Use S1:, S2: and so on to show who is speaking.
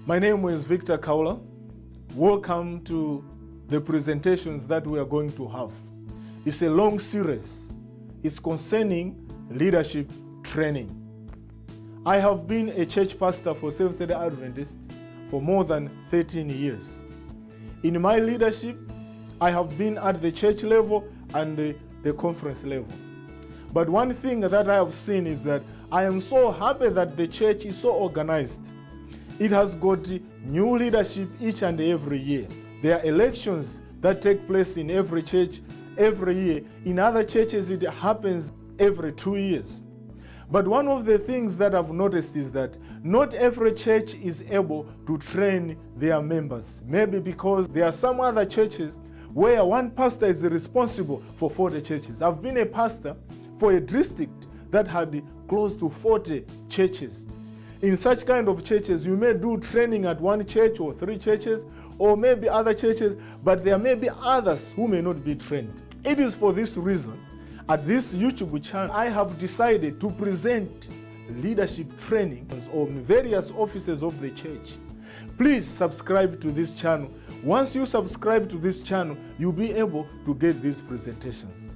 S1: My name is Victor Khaula. Welcome to the presentations that we are going to have. It's a long series. It's concerning leadership training. I have been a church pastor for Seventh-day Adventist for more than 13 years. In my leadership, I have been at the church level and the conference level. But one thing that I have seen is that I am so happy that the church is so organized. It has got new leadership each and every year. There are elections that take place in every church every year. In other churches, it happens every 2 years. But one of the things that I've noticed is that not every church is able to train their members. Maybe because there are some other churches where one pastor is responsible for 40 churches. I've been a pastor for a district that had close to 40 churches. In such kind of churches, you may do training at one church or 3 churches, or maybe other churches, but there may be others who may not be trained. It is for this reason, at this YouTube channel, I have decided to present leadership trainings on various offices of the church. Please subscribe to this channel. Once you subscribe to this channel, you'll be able to get these presentations.